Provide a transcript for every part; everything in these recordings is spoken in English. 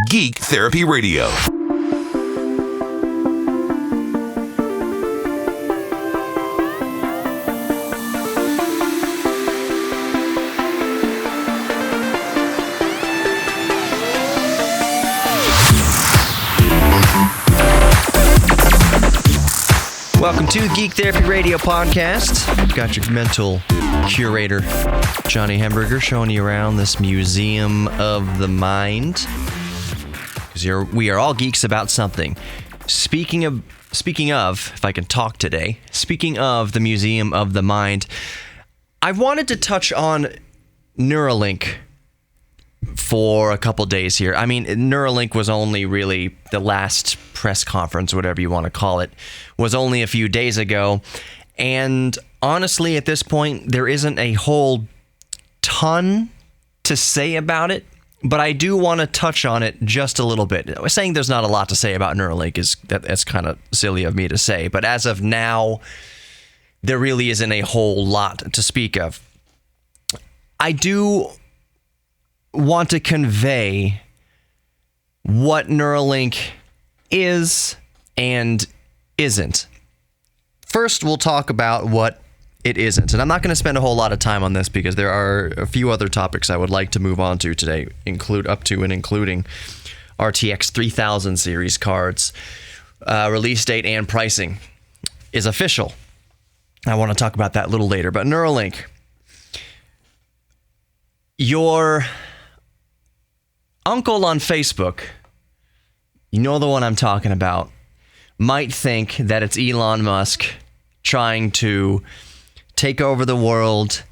Geek Therapy Radio. Welcome to the Geek Therapy Radio podcast. Got your mental curator, Johnny Hamburger, showing you around this museum of the mind. Because we are all geeks about something. Speaking of, if I can talk today, speaking of the museum of the mind, I wanted to touch on Neuralink for a couple days here. I mean, Neuralink was only really the last press conference, whatever you want to call it, was only a few days ago. And honestly, at this point, there isn't a whole ton to say about it, but I do want to touch on it just a little bit. Saying there's not a lot to say about Neuralink that's kind of silly of me to say, but as of now, there really isn't a whole lot to speak of. I do want to convey what Neuralink is and isn't. First, we'll talk about what it isn't. And I'm not going to spend a whole lot of time on this because there are a few other topics I would like to move on to today, including RTX 3000 series cards. Release date and pricing is official. I want to talk about that a little later. But Neuralink, your uncle on Facebook, you know the one I'm talking about, might think that it's Elon Musk trying to take over the world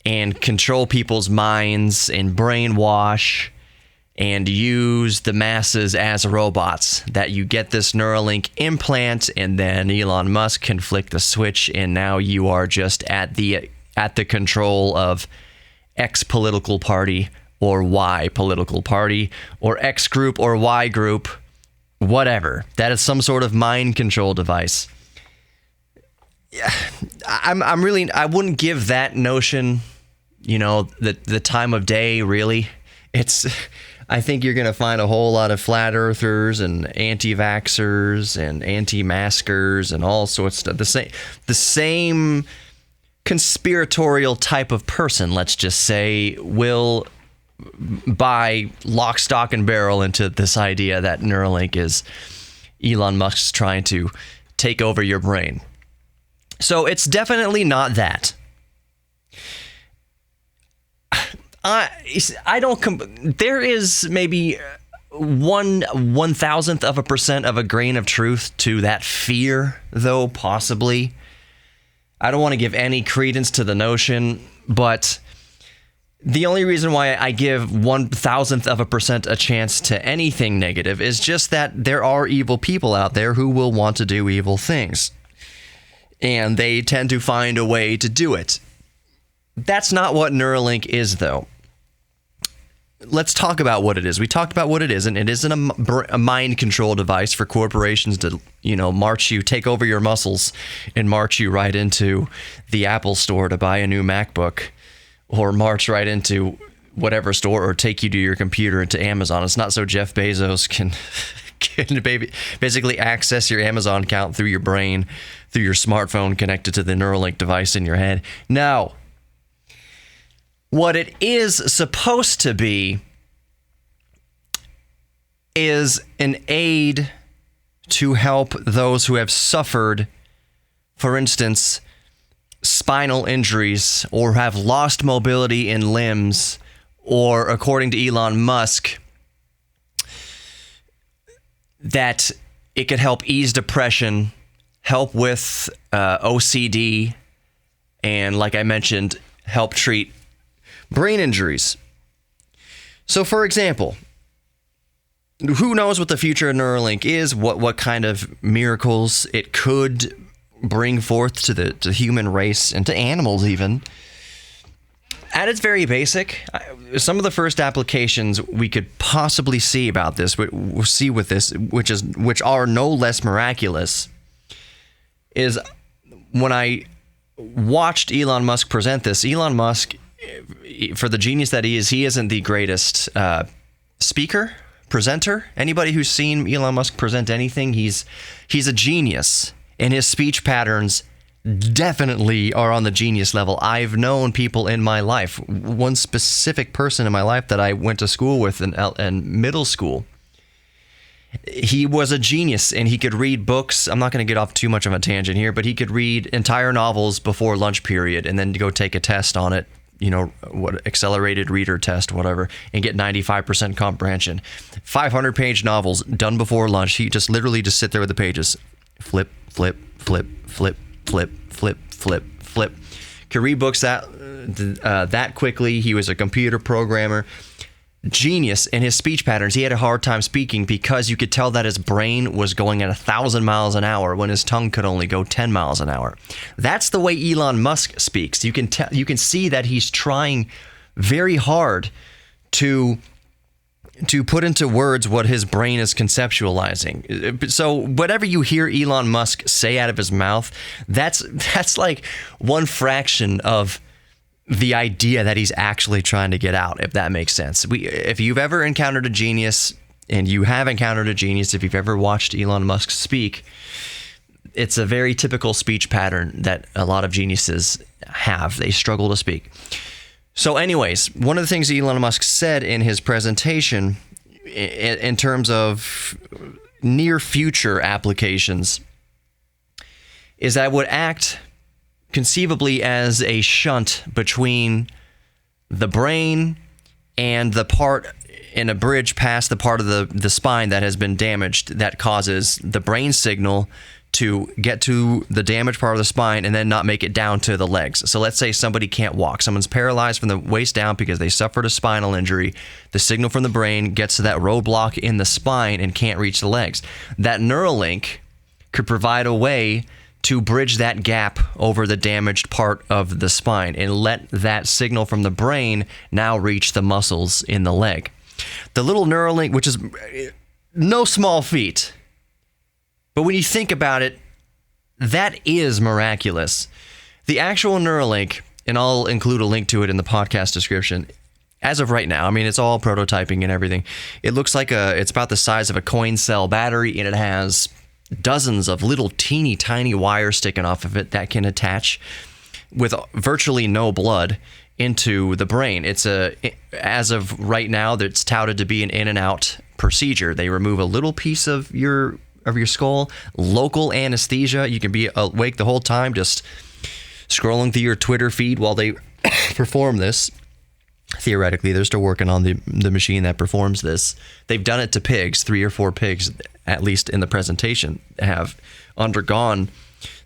and control people's minds and brainwash and use the masses as robots. That you get this Neuralink implant and then Elon Musk can flick the switch and now you are just at the control of X political party or Y political party, or X group or Y group, whatever. That is some sort of mind control device. Yeah, I wouldn't give that notion, the time of day, really. I think you're going to find a whole lot of flat earthers and anti-vaxxers and anti-maskers and all sorts of stuff. The same conspiratorial type of person, let's just say, will buy lock, stock, and barrel into this idea that Neuralink is Elon Musk's trying to take over your brain. So it's definitely not that. There is maybe 1/1000% of a grain of truth to that fear, though, possibly. I don't want to give any credence to the notion, but the only reason why I give 1/1000% a chance to anything negative is just that there are evil people out there who will want to do evil things. And they tend to find a way to do it. That's not what Neuralink is, though. Let's talk about what it is. We talked about what it isn't. It isn't a mind control device for corporations to, take over your muscles and march you right into the Apple store to buy a new MacBook, or march right into whatever store, or take you to your computer into Amazon. It's not so Jeff Bezos can basically access your Amazon account through your brain, through your smartphone connected to the Neuralink device in your head. No. What it is supposed to be is an aid to help those who have suffered, for instance, spinal injuries, or have lost mobility in limbs, or, according to Elon Musk, that it could help ease depression, help with OCD, and, like I mentioned, help treat brain injuries. So, for example, who knows what the future of Neuralink is, what kind of miracles it could bring forth to the human race and to animals even. At its very basic, some of the first applications we could possibly see about this, we'll see with this, which are no less miraculous, is when I watched Elon Musk present this. Elon Musk, for the genius that he isn't the greatest speaker, presenter. Anybody who's seen Elon Musk present anything, he's a genius, and his speech patterns definitely are on the genius level. I've known people in my life, one specific person in my life that I went to school with in middle school. He was a genius, and he could read books. I'm not going to get off too much of a tangent here, but he could read entire novels before lunch period and then go take a test on it, what accelerated reader test, whatever, and get 95% comprehension. 500-page novels done before lunch. He just literally just sit there with the pages. Flip, flip, flip, flip, flip, flip, flip, flip. Could read books that quickly. He was a computer programmer. Genius in his speech patterns. He had a hard time speaking because you could tell that his brain was going at 1,000 miles an hour when his tongue could only go 10 miles an hour. That's the way Elon Musk speaks. You can see that he's trying very hard to put into words what his brain is conceptualizing. So whatever you hear Elon Musk say out of his mouth, that's like one fraction of the idea that he's actually trying to get out, if that makes sense. If you've ever encountered a genius, and you have encountered a genius, if you've ever watched Elon Musk speak, it's a very typical speech pattern that a lot of geniuses have. They struggle to speak. So anyways, one of the things Elon Musk said in his presentation in terms of near future applications is that it would act conceivably as a shunt between the brain and the part in a bridge past the part of the spine that has been damaged, that causes the brain signal to get to the damaged part of the spine and then not make it down to the legs. So let's say somebody can't walk. Someone's paralyzed from the waist down because they suffered a spinal injury. The signal from the brain gets to that roadblock in the spine and can't reach the legs. That Neuralink could provide a way to bridge that gap over the damaged part of the spine and let that signal from the brain now reach the muscles in the leg. The little Neuralink, which is no small feat, but when you think about it, that is miraculous. The actual Neuralink, and I'll include a link to it in the podcast description, as of right now, I mean, it's all prototyping and everything. It looks like it's about the size of a coin cell battery, and it has dozens of little teeny tiny wires sticking off of it that can attach with virtually no blood into the brain. As of right now, it's touted to be an in and out procedure. They remove a little piece of your skull, local anesthesia. You can be awake the whole time just scrolling through your Twitter feed while they perform this. Theoretically, they're still working on the machine that performs this. They've done it to pigs. 3 or 4 pigs, at least in the presentation, have undergone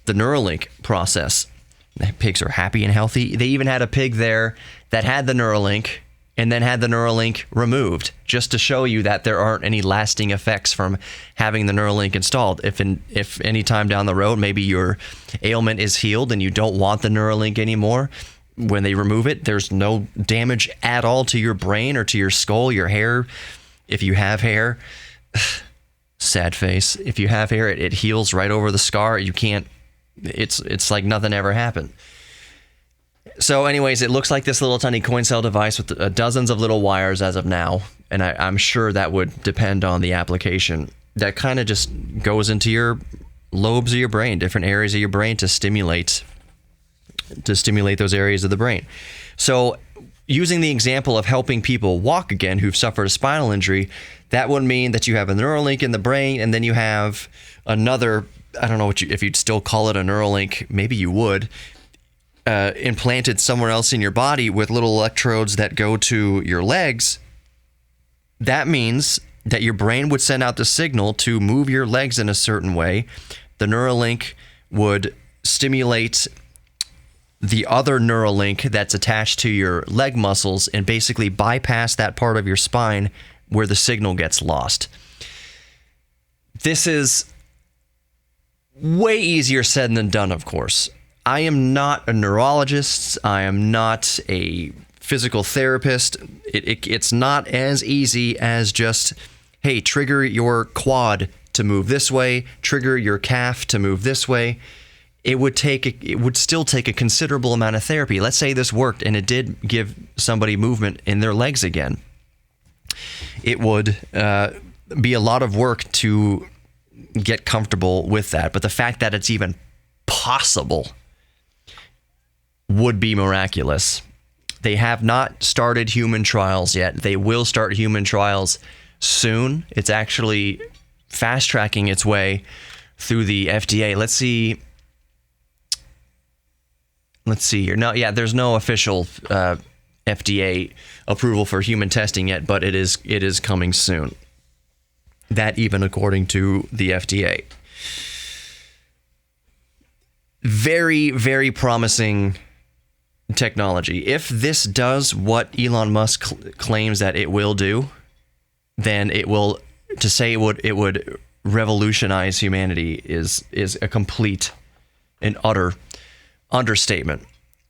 the Neuralink process. The pigs are happy and healthy. They even had a pig there that had the Neuralink and then had the Neuralink removed, just to show you that there aren't any lasting effects from having the Neuralink installed. If any time down the road, maybe your ailment is healed and you don't want the Neuralink anymore, when they remove it, there's no damage at all to your brain or to your skull, your hair. If you have hair, sad face. If you have hair, it heals right over the scar. You can't, it's like nothing ever happened. So anyways, it looks like this little tiny coin cell device with dozens of little wires as of now. And I'm sure that would depend on the application. That kind of just goes into your lobes of your brain, different areas of your brain to stimulate those areas of the brain. So using the example of helping people walk again who've suffered a spinal injury, that would mean that you have a Neuralink in the brain, and then you have another, I don't know if you'd still call it a Neuralink, maybe you would, implanted somewhere else in your body with little electrodes that go to your legs. That means that your brain would send out the signal to move your legs in a certain way. The Neuralink would stimulate the other Neuralink that's attached to your leg muscles and basically bypass that part of your spine where the signal gets lost. This is way easier said than done, of course. I am not a neurologist. I am not a physical therapist. It's not as easy as just, hey, trigger your quad to move this way, trigger your calf to move this way. It would still take a considerable amount of therapy. Let's say this worked and it did give somebody movement in their legs again. it would be a lot of work to get comfortable with that. But the fact that it's even possible would be miraculous. They have not started human trials yet. They will start human trials soon. It's actually fast-tracking its way through the FDA. Let's see here. No, yeah, there's no official FDA approval for human testing yet, but it is coming soon. That even according to the FDA. Very, very promising technology. If this does what Elon Musk claims that it will do, then it will, to say it would revolutionize humanity is a complete and utter understatement.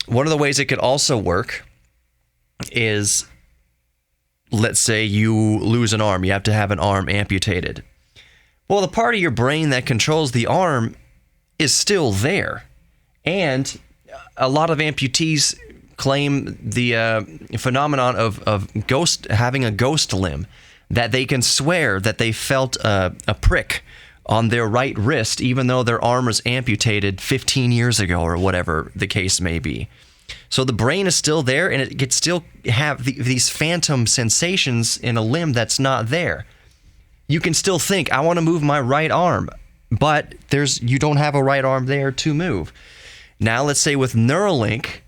One of the ways it could also work is, let's say you lose an arm, you have to have an arm amputated. Well, the part of your brain that controls the arm is still there. And a lot of amputees claim the phenomenon of having a ghost limb, that they can swear that they felt a prick on their right wrist, even though their arm was amputated 15 years ago or whatever the case may be. So the brain is still there, and it could still have these phantom sensations in a limb that's not there. You can still think, I want to move my right arm, but you don't have a right arm there to move. Now, let's say with Neuralink,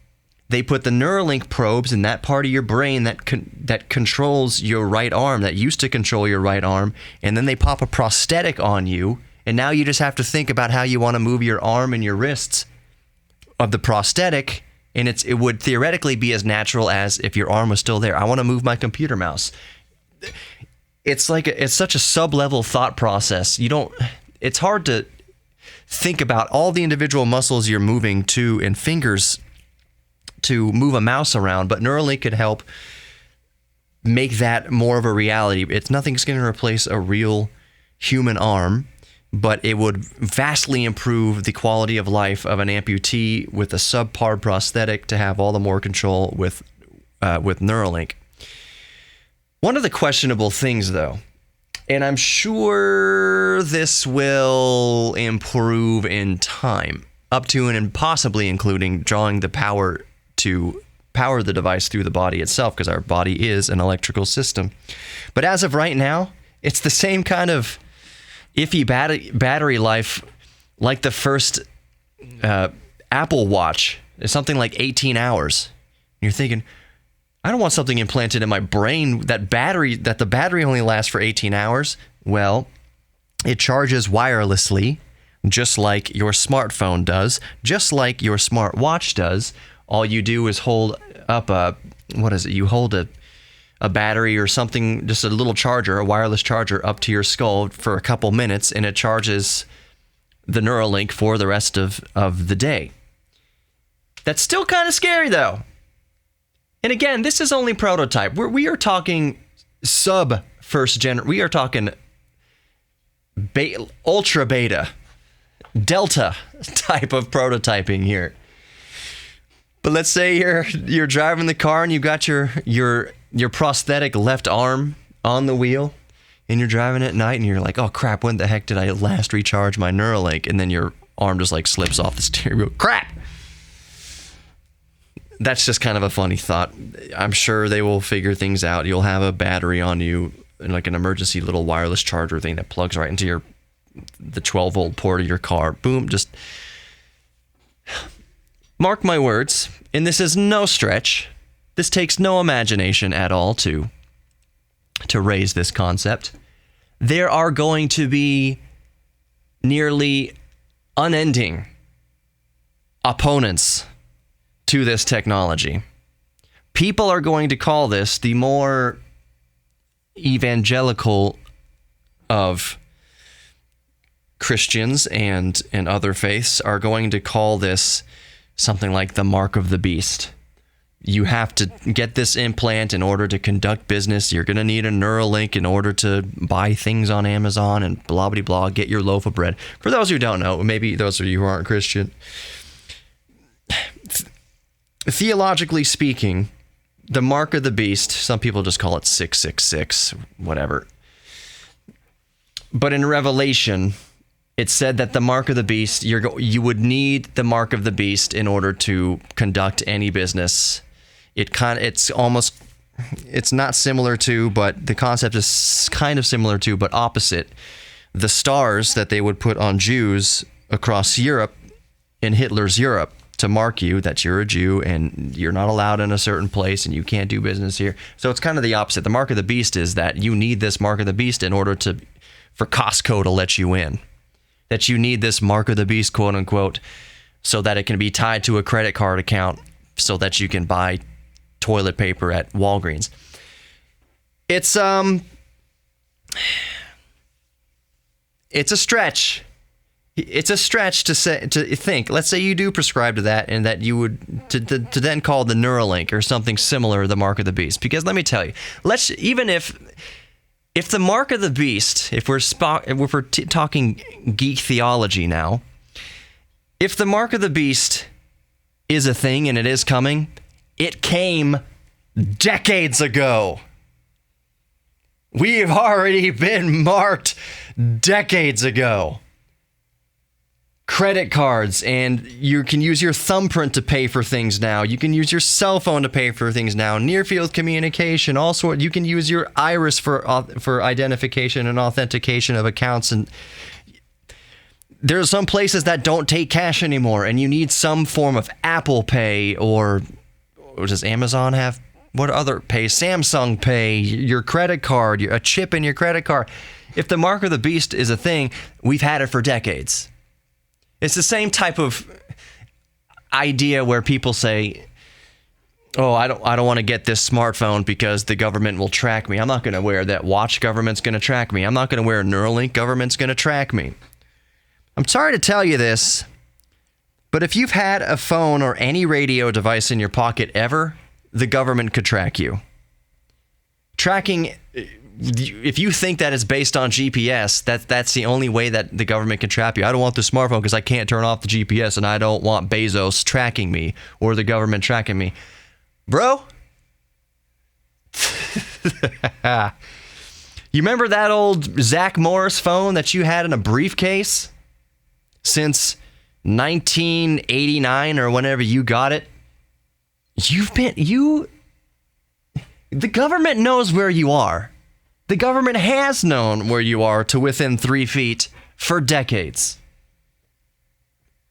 they put the Neuralink probes in that part of your brain that controls your right arm, that used to control your right arm, and then they pop a prosthetic on you, and now you just have to think about how you want to move your arm and your wrists of the prosthetic, and it would theoretically be as natural as if your arm was still there. I want to move my computer mouse. It's such a sub-level thought process. It's hard to think about all the individual muscles you're moving to and fingers to move a mouse around, but Neuralink could help make that more of a reality. Nothing's going to replace a real human arm, but it would vastly improve the quality of life of an amputee with a subpar prosthetic to have all the more control with Neuralink. One of the questionable things, though, and I'm sure this will improve in time, up to and possibly including drawing the power to power the device through the body itself, because our body is an electrical system. But as of right now, it's the same kind of iffy battery life like the first Apple Watch. It's something like 18 hours. And you're thinking, I don't want something implanted in my brain that the battery only lasts for 18 hours. Well, it charges wirelessly, just like your smartphone does, just like your smartwatch does. All you do is hold up you hold a battery or something, just a little charger, a wireless charger, up to your skull for a couple minutes, and it charges the Neuralink for the rest of the day. That's still kind of scary, though. And again, this is only prototype. We are talking first gen. We are talking ultra beta, delta type of prototyping here. But let's say you're driving the car and you got your prosthetic left arm on the wheel, and you're driving at night and you're like, oh crap, when the heck did I last recharge my Neuralink? And then your arm just like slips off the steering wheel. Crap! That's just kind of a funny thought. I'm sure they will figure things out. You'll have a battery on you, like an emergency little wireless charger thing that plugs right into the 12-volt port of your car. Boom, just mark my words, and this is no stretch. This takes no imagination at all to raise this concept. There are going to be nearly unending opponents to this technology. People are going to call this, the more evangelical of Christians and other faiths are going to call this something like the mark of the beast. You have to get this implant in order to conduct business. You're going to need a Neuralink in order to buy things on Amazon and blah, blah, blah, get your loaf of bread. For those who don't know, maybe those of you who aren't Christian, theologically speaking, the mark of the beast, some people just call it 666, whatever. But in Revelation, it said that the mark of the beast, you would need the mark of the beast in order to conduct any business. It's not similar to, but the concept is kind of similar to, but opposite. The stars that they would put on Jews across Europe, in Hitler's Europe, to mark you that you're a Jew and you're not allowed in a certain place and you can't do business here. So it's kind of the opposite. The mark of the beast is that you need this mark of the beast in order for Costco to let you in. That you need this mark of the beast, quote unquote, so that it can be tied to a credit card account so that you can buy toilet paper at Walgreens. It's a stretch. It's a stretch to think. Let's say you do prescribe to that, and that you would to then call the Neuralink or something similar the mark of the beast. Because let me tell you, even if the mark of the beast, if we're talking geek theology now, if the mark of the beast is a thing and it is coming, it came decades ago. We've already been marked decades ago. Credit cards, and you can use your thumbprint to pay for things now. You can use your cell phone to pay for things now. Near-field communication, all sorts. You can use your iris for identification and authentication of accounts. And there's some places that don't take cash anymore, and you need some form of Apple Pay, or does Amazon have? What other pay? Samsung Pay, your credit card, a chip in your credit card. If the mark of the beast is a thing, we've had it for decades. It's the same type of idea where people say, "Oh, I don't want to get this smartphone because the government will track me. I'm not going to wear that watch. Government's going to track me. I'm not going to wear a Neuralink. Government's going to track me." I'm sorry to tell you this, but if you've had a phone or any radio device in your pocket ever, the government could track you. Tracking, if you think that it's based on GPS, that's the only way that the government can trap you. I don't want the smartphone because I can't turn off the GPS, and I don't want Bezos tracking me or the government tracking me. Bro? You remember that old Zach Morris phone that you had in a briefcase since 1989 or whenever you got it? The government knows where you are. The government has known where you are to within 3 feet for decades.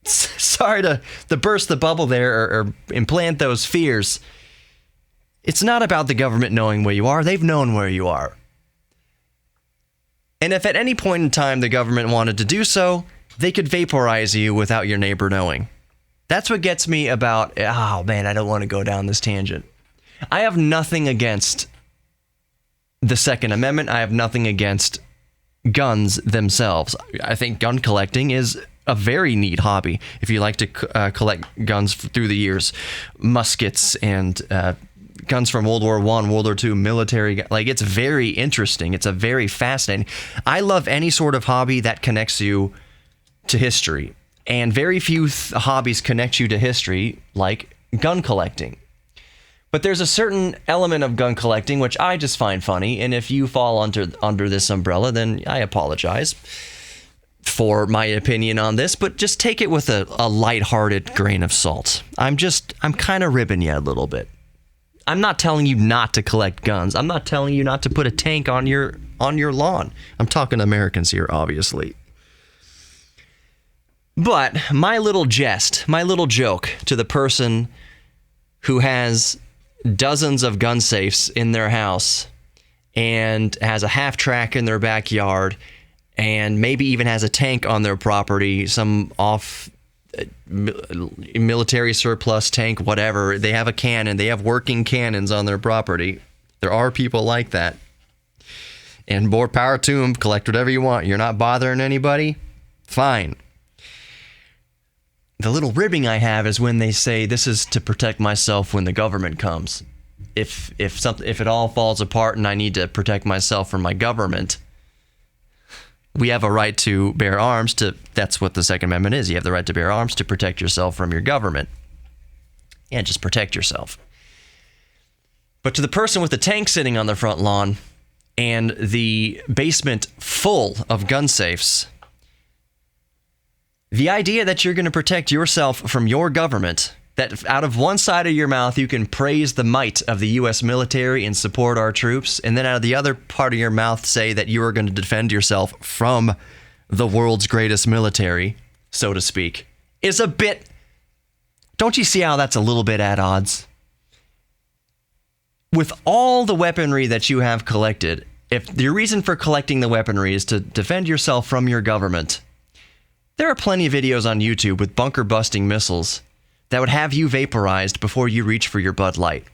Sorry to burst the bubble there or implant those fears. It's not about the government knowing where you are. They've known where you are. And if at any point in time the government wanted to do so, they could vaporize you without your neighbor knowing. That's what gets me about, oh man, I don't want to go down this tangent. I have nothing against the Second Amendment. I have nothing against guns themselves. I think gun collecting is a very neat hobby. If you like to collect guns through the years, muskets and guns from World War I, World War II, military, like it's very interesting. It's a very fascinating. I love any sort of hobby that connects you to history. And very few hobbies connect you to history like gun collecting. But there's a certain element of gun collecting which I just find funny, and if you fall under this umbrella, then I apologize for my opinion on this, but just take it with a lighthearted grain of salt. I'm kind of ribbing you a little bit. I'm not telling you not to collect guns. I'm not telling you not to put a tank on your lawn. I'm talking Americans here, obviously. But my little jest, my little joke to the person who has dozens of gun safes in their house and has a half track in their backyard and maybe even has a tank on their property, some off military surplus tank, whatever. They have a cannon. They have working cannons on their property. There are people like that. And more power to them. Collect whatever you want. You're not bothering anybody? Fine. The little ribbing I have is when they say this is to protect myself when the government comes. If it all falls apart and I need to protect myself from my government, we have a right to bear arms that's what the Second Amendment is. You have the right to bear arms to protect yourself from your government. And just protect yourself. But to the person with the tank sitting on the front lawn and the basement full of gun safes, the idea that you're going to protect yourself from your government, that out of one side of your mouth you can praise the might of the U.S. military and support our troops, and then out of the other part of your mouth say that you are going to defend yourself from the world's greatest military, so to speak, is a bit... Don't you see how that's a little bit at odds? With all the weaponry that you have collected, if the reason for collecting the weaponry is to defend yourself from your government, there are plenty of videos on YouTube with bunker-busting missiles that would have you vaporized before you reach for your Bud Light.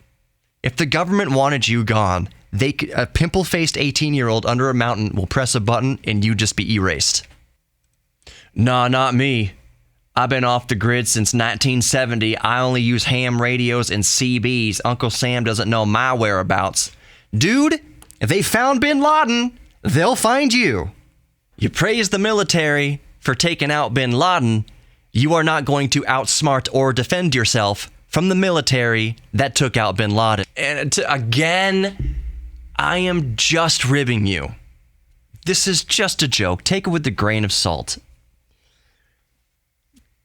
If the government wanted you gone, a pimple-faced 18-year-old under a mountain will press a button and you just be erased. Nah, not me. I've been off the grid since 1970. I only use ham radios and CBs. Uncle Sam doesn't know my whereabouts. Dude, if they found Bin Laden, they'll find you. You praise the military for taking out Bin Laden, you are not going to outsmart or defend yourself from the military that took out Bin Laden. And again, I am just ribbing you. This is just a joke. Take it with a grain of salt.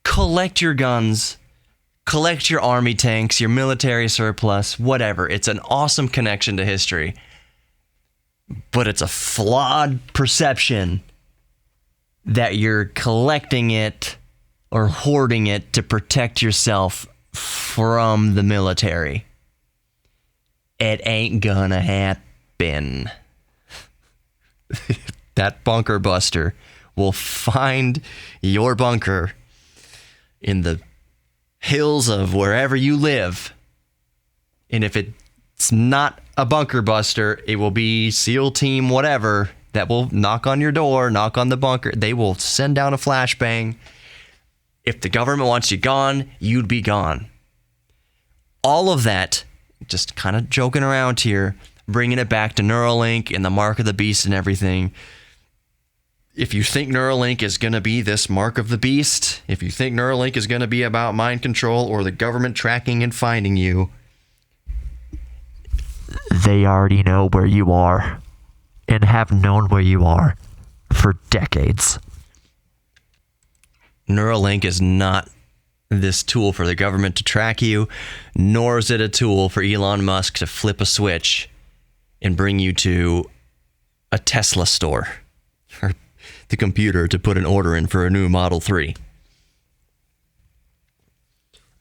Collect your guns, collect your army tanks, your military surplus, whatever. It's an awesome connection to history. But it's a flawed perception that you're collecting it or hoarding it to protect yourself from the military. It ain't gonna happen. That bunker buster will find your bunker in the hills of wherever you live. And if it's not a bunker buster, it will be SEAL team whatever that will knock on your door, knock on the bunker. They will send down a flashbang. If the government wants you gone, you'd be gone. All of that, just kind of joking around here, bringing it back to Neuralink and the mark of the beast and everything. If you think Neuralink is going to be this mark of the beast, if you think Neuralink is going to be about mind control or the government tracking and finding you, they already know where you are and have known where you are for decades. Neuralink is not this tool for the government to track you, nor is it a tool for Elon Musk to flip a switch and bring you to a Tesla store or the computer to put an order in for a new Model 3.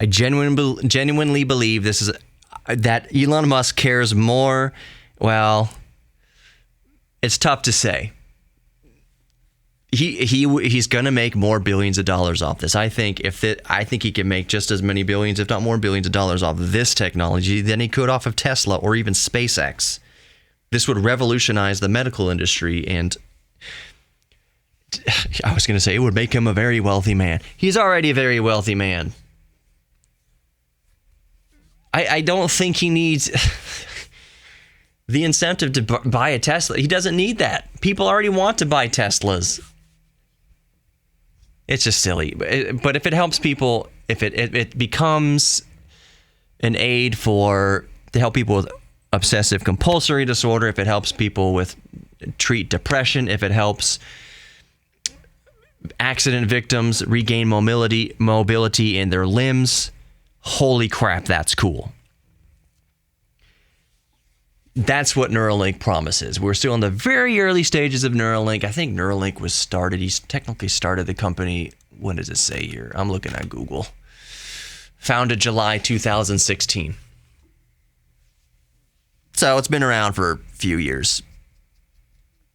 I genuinely believe this is that Elon Musk cares more. Well, it's tough to say. He's gonna make more billions of dollars off this. I think he can make just as many billions, if not more billions of dollars off this technology than he could off of Tesla or even SpaceX. This would revolutionize the medical industry, and I was gonna say it would make him a very wealthy man. He's already a very wealthy man. I don't think he needs the incentive to buy a Tesla. He doesn't need that. People already want to buy Teslas. It's just silly. But if it helps people, if it becomes an aid to help people with obsessive compulsory disorder, if it helps people treat depression, if it helps accident victims regain mobility in their limbs, holy crap, that's cool. That's what Neuralink promises. We're still in the very early stages of Neuralink. I think Neuralink was started. He's technically started the company. What does it say here? I'm looking at Google. Founded July 2016. So it's been around for a few years.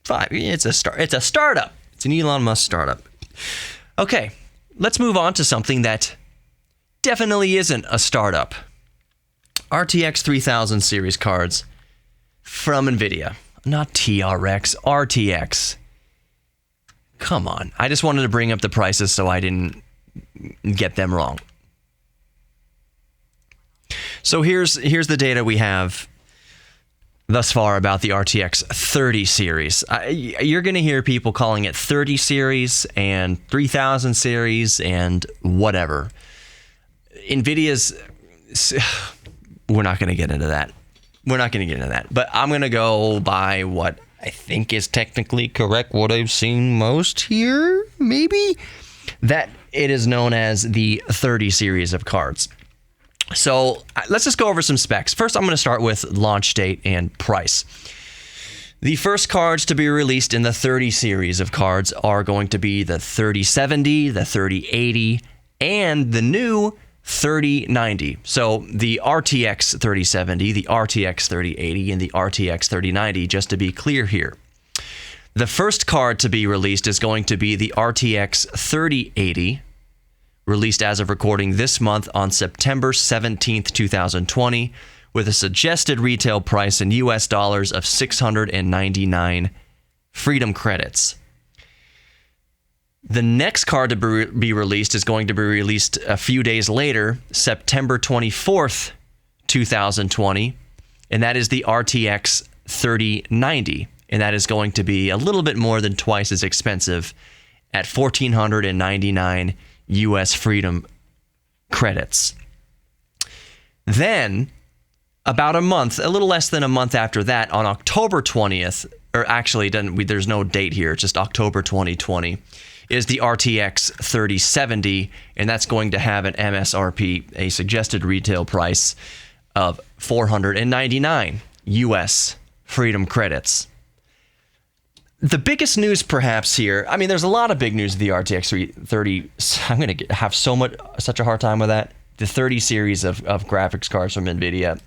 It's a startup. It's an Elon Musk startup. Okay, let's move on to something that definitely isn't a startup. RTX 3000 series cards from Nvidia. Not TRX, RTX. Come on. I just wanted to bring up the prices so I didn't get them wrong. So here's the data we have thus far about the RTX 30 series. You're going to hear people calling it 30 series and 3000 series and whatever. Nvidia's... We're not going to get into that. we're not going to get into that. But I'm going to go by what I think is technically correct, what I've seen most here, maybe, that it is known as the 30 series of cards. So let's just go over some specs. First, I'm going to start with launch date and price. The first cards to be released in the 30 series of cards are going to be the 3070, the 3080, and the new 3090. So the RTX 3070, the RTX 3080, and the RTX 3090, just to be clear here. The first card to be released is going to be the RTX 3080, released as of recording this month on September 17th, 2020, with a suggested retail price in US dollars of 699 Freedom Credits. The next card to be released is going to be released a few days later, September 24th, 2020, and that is the RTX 3090, and that is going to be a little bit more than twice as expensive at 1,499 US Freedom Credits. Then, about a little less than a month after that, on October 20th, or actually, there's no date here, it's just October 2020, is the RTX 3070, and that's going to have an MSRP, a suggested retail price of 499 US Freedom Credits. The biggest news perhaps here, I mean, there's a lot of big news of the RTX 330. I'm going to have such a hard time with that. The 30 series of graphics cards from Nvidia,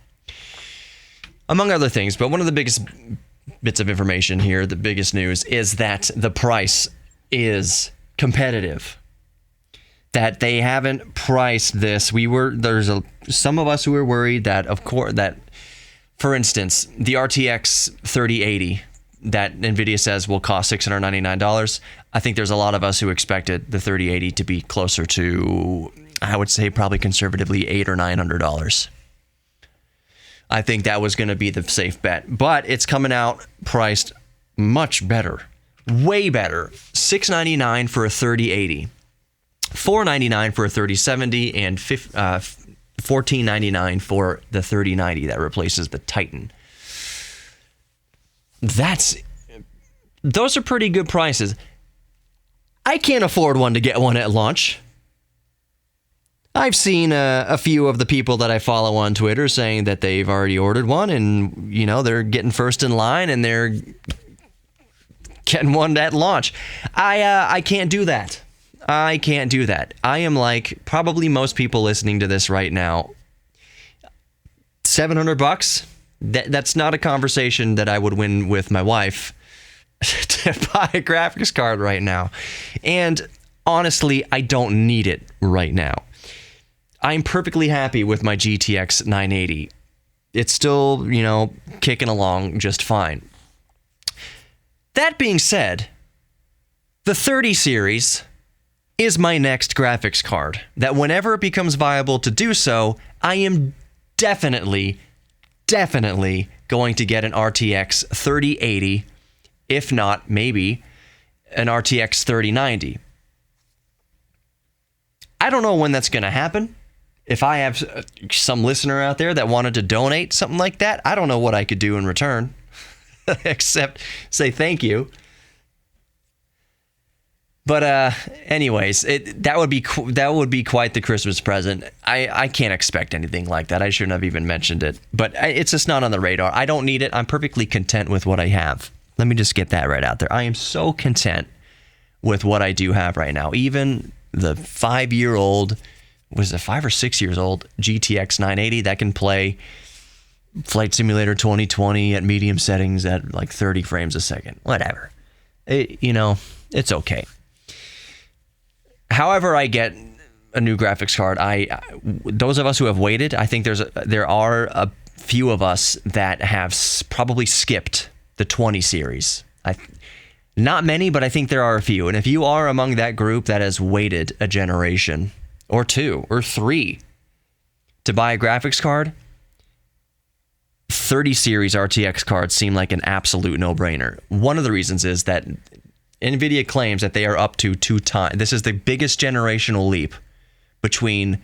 among other things. But one of the biggest bits of information here, the biggest news, is that the price is competitive. That they haven't priced this. Some of us who were worried that, of course, that, for instance, the RTX 3080 that Nvidia says will cost $699. I think there's a lot of us who expected the 3080 to be closer to, I would say, probably conservatively $800 or $900. I think that was going to be the safe bet, but it's coming out priced much better, way better. $699 for a 3080, $499 for a 3070, and $1499 for the 3090 that replaces the Titan. Those are pretty good prices. I can't afford one to get one at launch. I've seen a few of the people that I follow on Twitter saying that they've already ordered one, and they're getting first in line and they're getting one at launch. I can't do that. I can't do that. I am like probably most people listening to this right now. $700. That's not a conversation that I would win with my wife to buy a graphics card right now. And honestly, I don't need it right now. I'm perfectly happy with my GTX 980. It's still, kicking along just fine. That being said, the 30 series is my next graphics card. That whenever it becomes viable to do so, I am definitely going to get an RTX 3080, if not maybe an RTX 3090. I don't know when that's going to happen. If I have some listener out there that wanted to donate something like that, I don't know what I could do in return except say thank you. But anyways, that would be quite the Christmas present. I can't expect anything like that. I shouldn't have even mentioned it. But it's just not on the radar. I don't need it. I'm perfectly content with what I have. Let me just get that right out there. I am so content with what I do have right now. Even the 5-year-old, was it 5 or 6 years old, GTX 980 that can play Flight Simulator 2020 at medium settings at like 30 frames a second. Whatever. It's okay. However I get a new graphics card, those of us who have waited, I think there are a few of us that have probably skipped the 20 series. Not many, but I think there are a few. And if you are among that group that has waited a generation or 2 or 3 to buy a graphics card, 30 series RTX cards seem like an absolute no-brainer. One of the reasons is that Nvidia claims that they are up to 2 times. This is the biggest generational leap between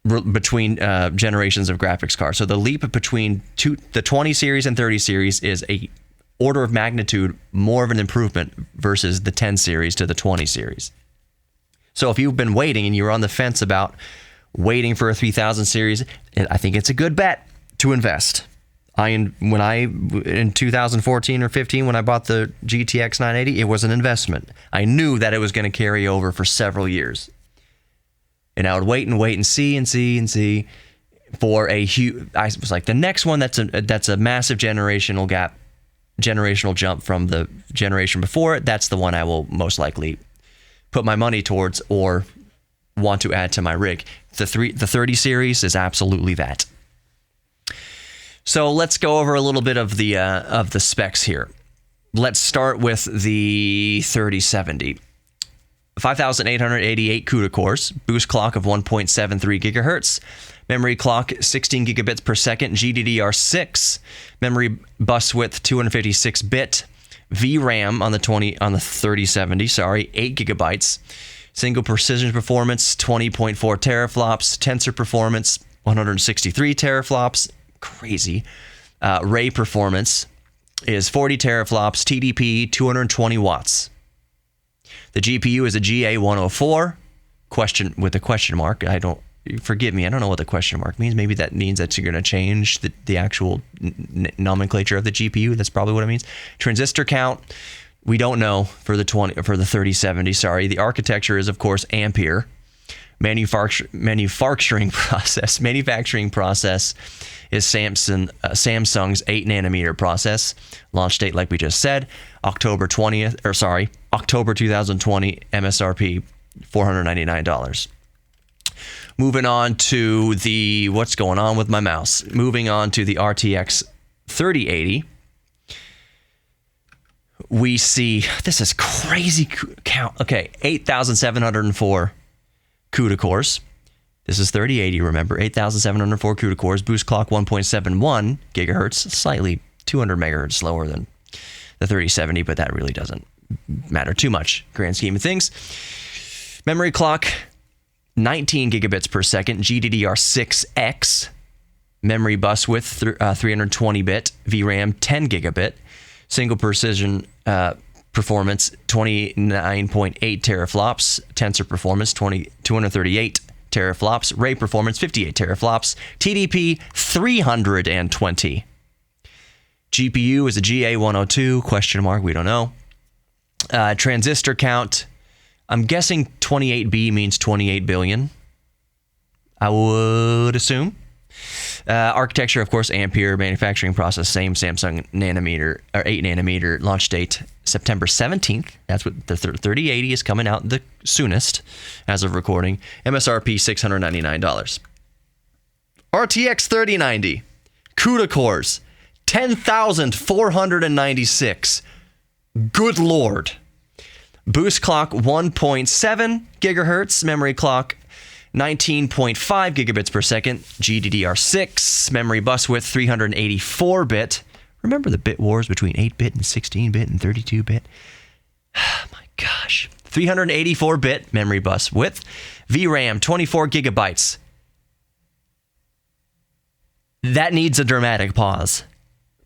between generations of graphics cards. So the leap between the 20 series and 30 series is a order of magnitude more of an improvement versus the 10 series to the 20 series. So if you've been waiting and you're on the fence about waiting for a 3000 series, I think it's a good bet to invest. In 2014 or 15, when I bought the GTX 980, it was an investment. I knew that it was going to carry over for several years. And I would wait and see for a huge. I was like, the next one that's a massive generational jump from the generation before it. That's the one I will most likely put my money towards or want to add to my rig. The 30 series is absolutely that. So let's go over a little bit of the specs here. Let's start with the 3070. 5,888 CUDA cores, boost clock of 1.73 gigahertz, memory clock 16 gigabits per second, GDDR6, memory bus width 256-bit, VRAM on the 3070, 8 gigabytes, single precision performance 20.4 teraflops, tensor performance 163 teraflops, crazy. Ray performance is 40 teraflops, TDP 220 watts. The GPU is a GA104, with a question mark. Forgive me, I don't know what the question mark means. Maybe that means that you're going to change the actual nomenclature of the GPU. That's probably what it means. Transistor count, we don't know for the 3070. The architecture is, of course, Ampere. Manufacturing process is Samsung's 8 nanometer process. Launch date, like we just said, October 2020, MSRP $499. Moving on to what's going on with my mouse? Moving on to the RTX 3080. We see, this is crazy count. Okay, 8,704 CUDA cores. This is 3080, remember. 8,704 CUDA cores, boost clock 1.71 gigahertz, slightly 200 megahertz slower than the 3070, but that really doesn't matter too much, grand scheme of things. Memory clock, 19 gigabits per second, GDDR6X. Memory bus width, 320-bit. VRAM, 10 gigabit. Single precision performance, 29.8 teraflops. Tensor performance, 238 teraflops. Ray performance, 58 teraflops. TDP, 320. GPU is a GA102, question mark, we don't know. Transistor count, I'm guessing 28B means 28 billion. I would assume. Architecture, of course, Ampere. Manufacturing process, same Samsung 8 nanometer. Launch date, September 17th. That's what the 3080 is coming out the soonest as of recording. MSRP $699. RTX 3090. CUDA cores, 10,496. Good Lord. Boost clock 1.7 gigahertz. Memory clock 19.5 gigabits per second. GDDR6. Memory bus width 384-bit. Remember the bit wars between 8-bit and 16-bit and 32-bit? Oh my gosh. 384-bit memory bus width. VRAM 24 gigabytes. That needs a dramatic pause.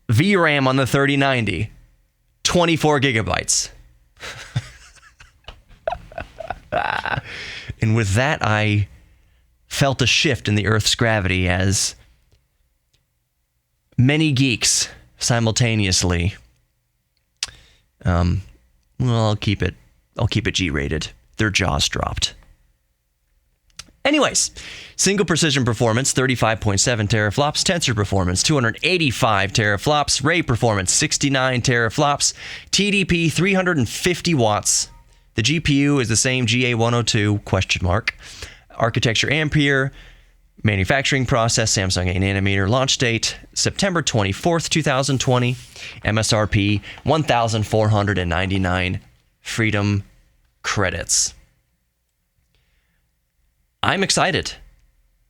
VRAM on the 3090. 24 gigabytes. And with that, I felt a shift in the Earth's gravity as many geeks simultaneously. I'll keep it G-rated. Their jaws dropped. Anyways, single precision performance, 35.7 teraflops. Tensor performance, 285 teraflops. Ray performance, 69 teraflops. TDP, 350 watts. The GPU is the same GA102, question mark. Architecture Ampere. Manufacturing process, Samsung 8 nanometer. Launch date, September 24th, 2020. MSRP, $1,499. Freedom credits. I'm excited.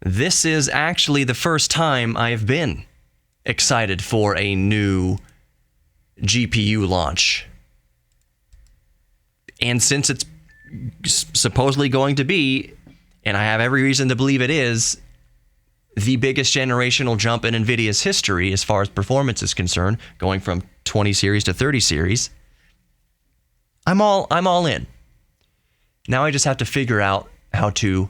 This is actually the first time I've been excited for a new GPU launch. And since it's supposedly going to be, and I have every reason to believe it is, the biggest generational jump in NVIDIA's history as far as performance is concerned, going from 20 series to 30 series. I'm all in. Now I just have to figure out how to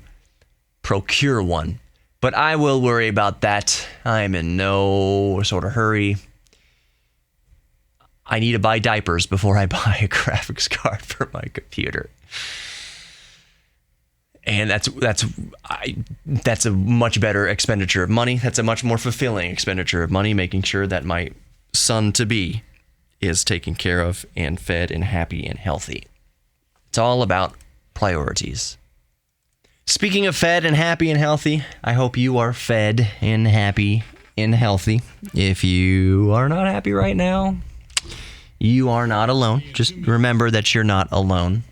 procure one. But I will worry about that. I'm in no sort of hurry. I need to buy diapers before I buy a graphics card for my computer. And that's a much better expenditure of money. That's a much more fulfilling expenditure of money, making sure that my son-to-be is taken care of and fed and happy and healthy. It's all about priorities. Speaking of fed and happy and healthy, I hope you are fed and happy and healthy. If you are not happy right now, you are not alone. Just remember that you're not alone.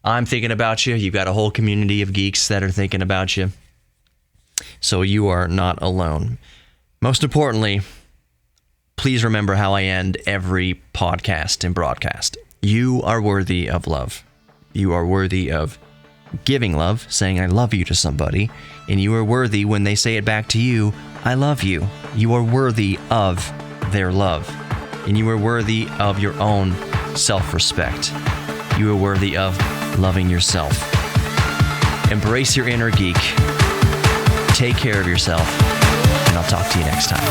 I'm thinking about you. You've got a whole community of geeks that are thinking about you. So you are not alone. Most importantly, please remember how I end every podcast and broadcast. You are worthy of love. You are worthy of giving love, saying I love you to somebody. And you are worthy when they say it back to you, I love you. You are worthy of their love. And you are worthy of your own self-respect. You are worthy of loving yourself. Embrace your inner geek. Take care of yourself. And I'll talk to you next time.